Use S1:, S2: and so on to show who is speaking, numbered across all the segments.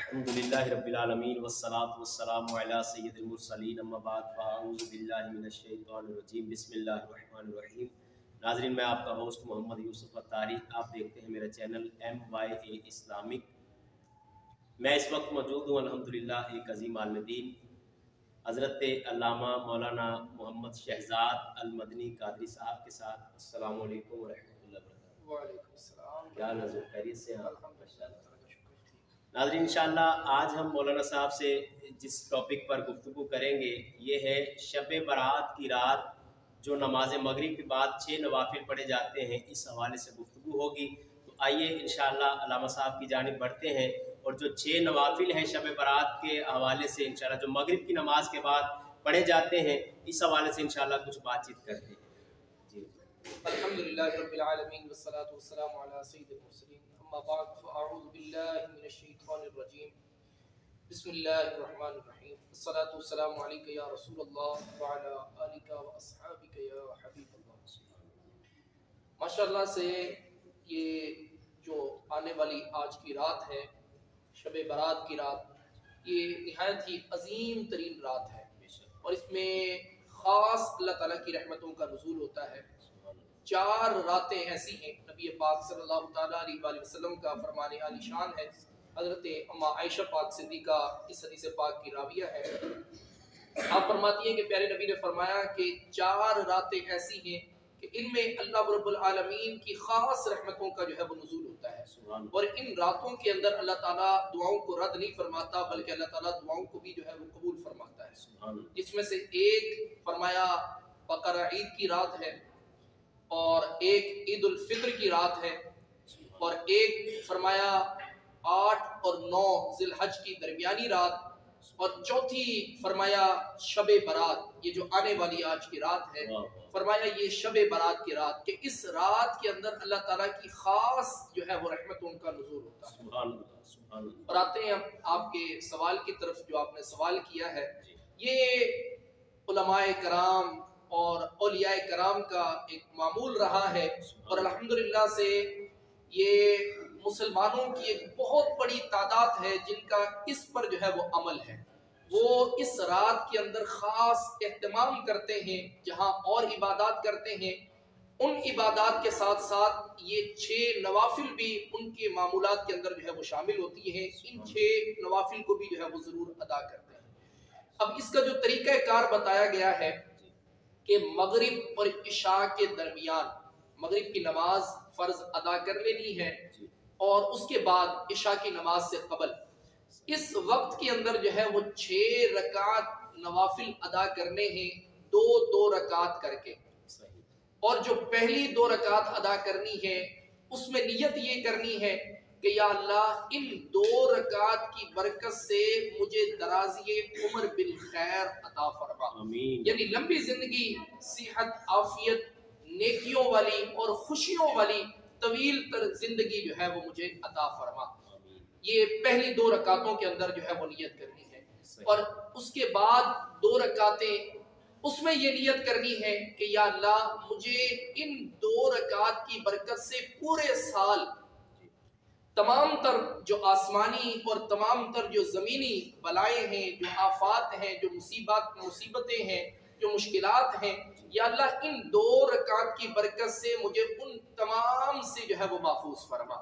S1: अल्हम्दुलिल्लाहि रब्बिल आलमीन वस्सलातु वस्सलामु अला सय्यिदिल मुरसलीन अम्मा बाद फ़अऊज़ु बिल्लाहि मिनश शैतानिर रजीम बिस्मिल्लाहिर रहमानिर रहीम। नाज़रीन, मैं आपका होस्ट मोहम्मद यूसुफ अत्तारी। आप देखते हैं मेरा चैनल MYA इस्लामिक। मैं इस वक्त मौजूद हूँ अल्हम्दुलिल्लाह एक अज़ीम आलिम हज़रत अल्लामा मौलाना मोहम्मद शहज़ाद अल मदनी कादरी साहब के साथ। अस्सलामु अलैकुम व रहमतुल्लाहि व बरकातहू।
S2: वालेकुम सलाम।
S1: क्या नज़र खैरियत से हैं?
S2: अल्हम्दुलिल्लाह।
S1: नाज़रीन, इंशाअल्लाह आज हम मौलाना साहब से जिस टॉपिक पर गुफ्तगू करेंगे ये है शब बारात की रात जो नमाज मगरिब के बाद 6 नवाफिल पढ़े जाते हैं, इस हवाले से गुफ्तगू होगी। तो आइए इंशाअल्लाह अल्लामा साहब की जानिब बढ़ते हैं और जो 6 नवाफिल हैं शब बारात के हवाले से इंशाअल्लाह जो मगरिब की नमाज के बाद पढ़े जाते हैं, इस हवाले से इंशाअल्लाह कुछ बातचीत करते हैं। जी,
S2: अल्हम्दुलिल्लाह रब्बिल आलमीन वस्सलातु वस्सलामु अला सय्यिदिल मुरसलीन अम्मा बाद फ़अऊज़ु बिल्लाहि मिनश शैतानिर रजीम बिस्मिल्लाहिर रहमानिर रहीम अस्सलातु वस्सलामु अलैका या रसूलल्लाह व अला आलिका व अस्हाबिका या हबीबल्लाह। माशाअल्लाह से ये जो आने वाली आज की रात है, शब बारात की रात, ये निहायत ही अजीम तरीन रात है और इसमें ख़ास अल्लाह ताला की रहमतों का नुज़ूल होता है। 4 रातें ऐसी हैं, नबी पाक सल्लल्लाहु ताला अलैहि वसल्लम का फरमाने आलीशान है, हज़रत अम्मा आयशा पाक सिद्दीक़ा इस हदीस पाक की राविया है। आप फरमाती हैं कि प्यारे नबी ने फरमाया कि 4 रातें ऐसी हैं कि इनमें अल्लाह रब्बुल आलमीन की ख़ास रहमतों का जो है वो नुज़ूल होता है और इन रातों के अंदर अल्लाह ताला दुआओं को रद्द नहीं फरमाता बल्कि अल्लाह ताला दुआओं को भी जो है वो कबूल फरमाता है। जिसमें से एक फरमाया बकरा ईद की रात है और एक ईद उल फित्र की रात है और एक फरमाया 8 और 9 जिलहज की दरमियानी रात और चौथी फरमाया शब बारात, ये जो आने वाली आज की रात है, फरमाया ये शब बारात की रात कि इस रात के अंदर अल्लाह ताला की खास जो है वो रहमतों का नुज़ूल होता है। और आते हैं आपके सवाल की तरफ जो आपने सवाल किया है। ये उलमाए कराम और औलियाए कराम का एक मामूल रहा है और अल्हम्दुलिल्लाह से ये मुसलमानों की एक बहुत बड़ी तादाद है जिनका इस पर जो है वो अमल है। वो इस रात के अंदर खास एहतमाम करते हैं, जहां और इबादत करते हैं उन इबादत के साथ साथ ये 6 नवाफिल भी उनके मामूलात के अंदर जो है वो शामिल होती हैं। इन 6 नवाफिल को भी जो है वो जरूर अदा करते हैं। अब इसका जो तरीका कार बताया गया है कि मगरिब और इशा के दरमियान मगरिब की नमाज फर्ज अदा कर लेनी है और उसके बाद इशा की नमाज से कबल इस वक्त के अंदर जो है वो 6 रकात नवाफिल अदा करने हैं, 2-2 रकात करके। और जो पहली 2 रकात अदा करनी है उसमें नियत ये करनी है कि या अल्लाह इन 2 रकात की बरकत से मुझे दराज़ी उम्र बिल खैर अता फरमा, यानी लंबी जिंदगी, सेहत, आफियत, नेकियों वाली और खुशियों वाली तवील तर जिंदगी जो है वो मुझे अता फरमा। ये पहली 2 रकातों के अंदर जो है वो नियत करनी है और उसके बाद 2 रकातें उसमें ये नियत करनी है कि या अल्लाह मुझे इन 2 रकात की बरकत से पूरे साल तमाम तर जो आसमानी और तमाम तर जो ज़मीनी बलाएं हैं, जो आफात हैं, जो मुसीबतें हैं, जो मुश्किलात हैं, या अल्लाह इन 2 रकात की बरकत से मुझे उन तमाम से जो है वो महफूज फरमा।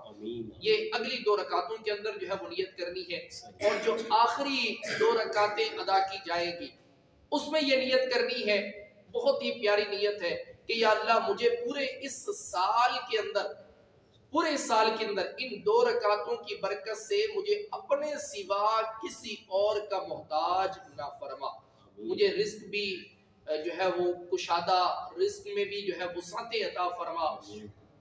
S2: ये अगली 2 रकातों के अंदर जो है वो नियत करनी है और जो आखिरी 2 रकातें अदा की जाएगी उसमें ये नियत करनी है, बहुत ही प्यारी नियत है कि या अल्लाह मुझे पूरे साल के अंदर इन 2 रकातों की बरकत से मुझे अपने सिवा किसी और का मोहताज ना फरमा। मुझे रिस्क भी जो है वो कुशादा, रिस्क में भी जो है वुसअतें अता फरमा,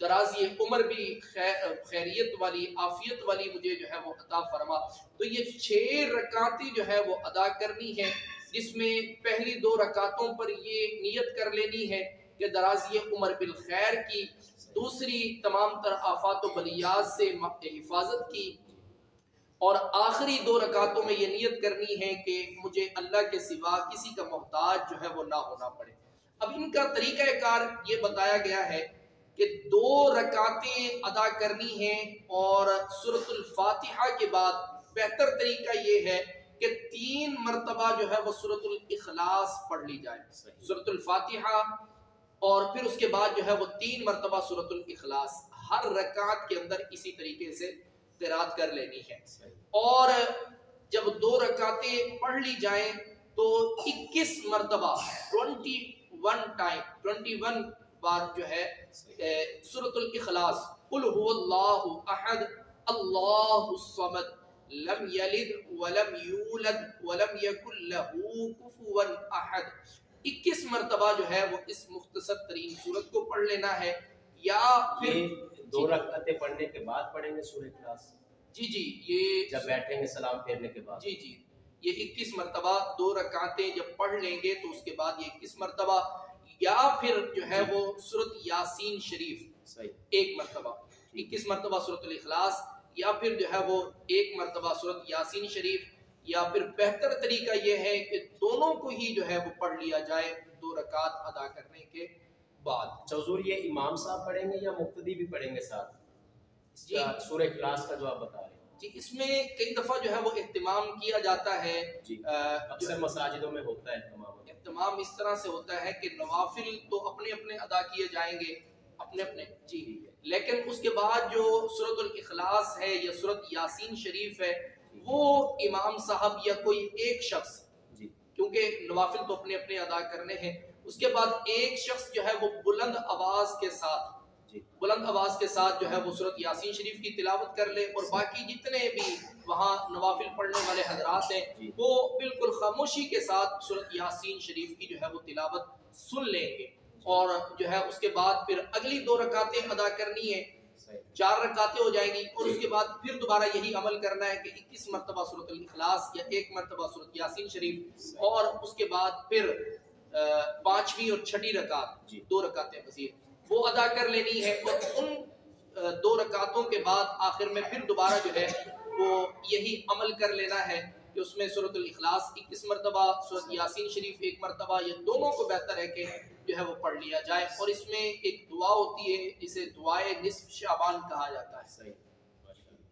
S2: दराज़ी उम्र भी खैरियत वाली, आफियत वाली मुझे जो है वो अता फरमा। तो ये 6 रकातें जो है वो अदा करनी है, जिसमें पहली 2 रकातों पर ये नियत कर लेनी है कि दराज़ी उम्र बिल खैर की, दूसरी तमाम तर आफात व बलियात से हिफाजत की और आखिरी 2 रकातों में ये नियत करनी है कि मुझे अल्लाह के सिवा किसी का मोहताज जो है वो ना होना पड़े। अब इनका तरीका कार ये बताया गया है कि 2 रकातें अदा करनी है और सूरतुल फातिहा के बाद बेहतर तरीका ये है कि 3 मरतबा जो है वो सूरतुल इखलास पढ़ ली जाए, सूरतुल फातिहा और फिर उसके बाद जो है वो 3 मरतबा सूरतुल इखलास हर रकात के अंदर इसी तरीके से क़िरात कर लेनी है। और जब 2 रकातें पढ़ ली जाएं तो 21 मरतबा 21 बार जो है सूरतुल इखलास कुल हुवल्लाहु अहद अल्लाहुस समद लम यलिद वलम यूलद वलम यकुल लहू कुफुवन अहद 21 मरतबा जो है वो इस मुख्तसर तरीन सूरत को पढ़ लेना है। या फिर
S1: 2 रकातें पढ़ने के बाद पढ़ेंगे सूरह इखलास?
S2: जी, ये
S1: जब बैठेंगे सलाम फेरने के बाद?
S2: जी, ये 21 मरतबा 2 रकातें जब पढ़ लेंगे तो उसके बाद ये 21 मरतबा, या फिर जो है वो सूरत यासीन शरीफ
S1: सही
S2: 1 मरतबा, 21 मरतबा सूरतुल इखलास, या फिर जो है वो 1 मरतबा सूरत यासीन शरीफ, या फिर बेहतर तरीका ये है कि दोनों को ही जो है वो पढ़ लिया जाए 2 रकात अदा करने के बाद।
S1: हुजूर ये इमाम साहब पढ़ेंगे या मुक्तदी भी पढ़ेंगे साथ सूरह इखलास का जो आप बता रहे हैं?
S2: जी, इसमें कई दफ़ा जो है वो इह्तिमाम किया जाता है
S1: जी, अक्सर मसाजिदों में होता है
S2: इह्तिमाम इस तरह से होता है कि नवाफिल तो अपने अपने अदा किए जाएंगे अपने अपने जी, लेकिन उसके बाद जो सूरतुल इखलास है या सूरत यासीन शरीफ है वो इमाम साहब या कोई एक शख्स, क्योंकि नवाफिल तो अपने अपने अदा करने हैं, उसके बाद एक शख्स जो है वो बुलंद आवाज के साथ जो है वो सूरत यासीन शरीफ की तिलावत कर ले, और बाकी जितने भी वहाँ नवाफिल पढ़ने वाले हजरात हैं वो बिल्कुल खामोशी के साथ सूरत यासीन शरीफ की जो है वो तिलावत सुन लेंगे। और जो है उसके बाद फिर अगली 2 रकातें अदा करनी है, 4 रकातें हो जाएंगी, और उसके बाद फिर दोबारा यही अमल करना है कि 21 मरतबा सूरतुल इखलास या 1 मरतबा सूरत यासीन शरीफ, और उसके बाद फिर 5वीं और 6ठी रकात 2 रकातें मज़ीद वो अदा कर लेनी है। और उन 2 रकातों के बाद आखिर में फिर दोबारा जो है वो यही अमल कर लेना है कि उसमें सूरतुल इखलास 21 मरतबा, सूरत यासीन शरीफ 1 मरतबा, ये दोनों को बेहतर है कि जो है वो पढ़ लिया जाए। और इसमें एक दुआ होती है जिसे दुआए निस्फ शाबान कहा जाता है,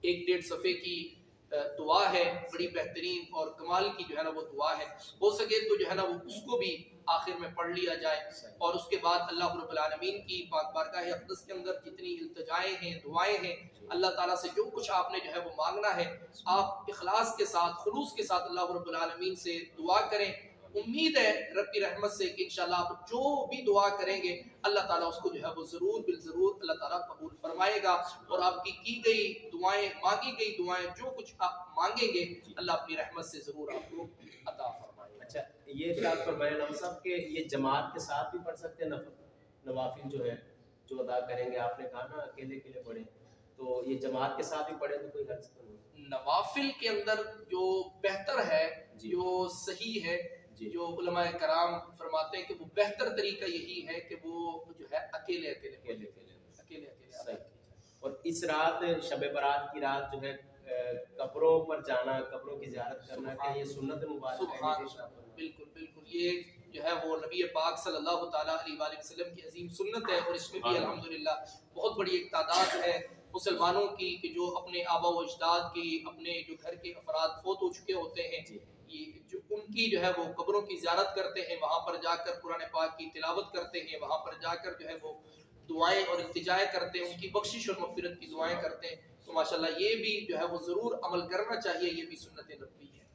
S2: 1-1.5 सफ़े की दुआ है, बड़ी बेहतरीन और कमाल की जो है ना वो दुआ है। हो सके तो जो है ना वो उसको भी आखिर में पढ़ लिया जाए। और उसके बाद अल्लाह रब्बुल आलमीन की पाक बारगाह अक़दस के अंदर जितनी इल्तिजाएं हैं, दुआएं हैं, अल्लाह ताला से जो कुछ आपने जो है वो मांगना है, आप इखलास के साथ, खुलूस के साथ अल्लाह रब्बुल आलमीन से दुआ करें। उम्मीद है रब की रहमत से कि इंशाल्लाह आप जो भी दुआ करेंगे अल्लाह ताला उसको जो है वो ज़रूर बिल ज़रूर अल्लाह ताला कबूल फरमाएगा, और आपकी की गई दुआएं, मांगी गई दुआएं, जो कुछ आप मांगेंगे अल्लाह अपनी रहमत से ज़रूर आपको अता फरमाएगा।
S1: अच्छा, ये इरशाद फरमाया नवाब साहब के ये जमात के साथ भी पढ़ सकते हैं नवाफिल जो है जो अदा करेंगे? आपने कहा ना अकेले अकेले पढ़े, तो ये जमात के साथ भी पढ़े तो कोई हर्ज तो नहीं?
S2: नवाफिल के अंदर जो बेहतर है, जो सही है, जो उलमाए कराम फरमाते हैं कि वो बेहतर तरीका यही है कि वो जो है अकेले
S1: सही। और इस रात शब बारात की रात जो है कब्रों पर जाना, कब्रों की ज़ियारत करना, क्या ये सुन्नत मुबारक है?
S2: बिल्कुल ये जो है वो नबी पाक सल्लल्लाहु ताला अलैहि वसल्लम की अजीम सुन्नत है। और इसमें भी अल्हम्दुलिल्लाह बहुत बड़ी एक तादाद है मुसलमानों की कि जो अपने आबा व अजदाद की, अपने जो घर के अफराद फोत हो चुके होते हैं, ये जो उनकी जो है वो कब्रों की ज़ियारत करते हैं, वहाँ पर जाकर कुरान पाक की तिलावत करते हैं, वहाँ पर जाकर जो है वो दुआएं और इल्तिजाएं करते हैं, उनकी बख्शिश और मग़फ़िरत की दुआएं करते हैं। तो माशाल्लाह ये भी जो है वो ज़रूर अमल करना चाहिए, ये भी सुन्नत नबवी है।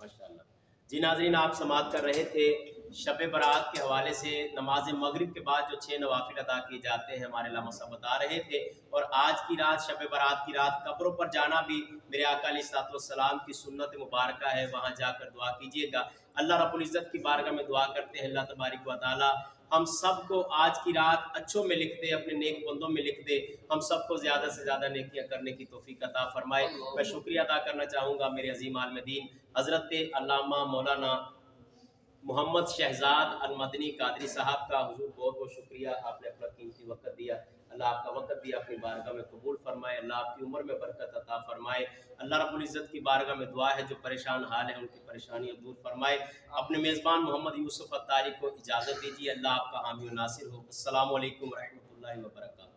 S1: माशाल्लाह। जी नाज़रीन, आप समाअत कर रहे थे शब बारात के हवाले से नमाज मगरिब के बाद जो 6 नवाफिल अदा किए जाते हैं, हमारे अल्लामा साहब बता रहे थे। और आज की रात शब बारात की रात कब्रों पर जाना भी मेरे आका अलैहिस्सलाम की सुन्नत मुबारक है, वहाँ जाकर दुआ कीजिएगा। अल्लाह रब्बुल इज़्ज़त की बारगाह में दुआ करते हैं, अल्लाह तबारक व तआला हम सबको आज की रात अच्छों में लिख दे, अपने नेक बंदों में लिख दे, हम सबको ज़्यादा से ज़्यादा नेकियां करने की तौफीक अता फरमाए। मैं शुक्रिया अदा करना चाहूँगा मेरे अज़ीम आलिम दीन हज़रत अल्लामा मौलाना मोहम्मद शहजाद अल-मदनी कादरी साहब का। हुजूर बहुत बहुत शुक्रिया, आपने अपना कीमती वक्त दिया। अल्लाह आपका वक्त दिया अपनी बारगाह में कबूल फरमाए, अल्लाह आपकी उम्र में बरकत अता फरमाए। अल्लाह रब्बुल इज़्ज़त की बारगाह में दुआ है जो परेशान हाल है उनकी परेशानियाँ दूर फरमाए। अपने मेज़बान मोहम्मद यूसुफ अत्तारी को इजाज़त दीजिए। अल्लाह आपका हामी और नासिर हो। अस्सलामु अलैकुम व रहमतुल्लाहि व बरकातहू।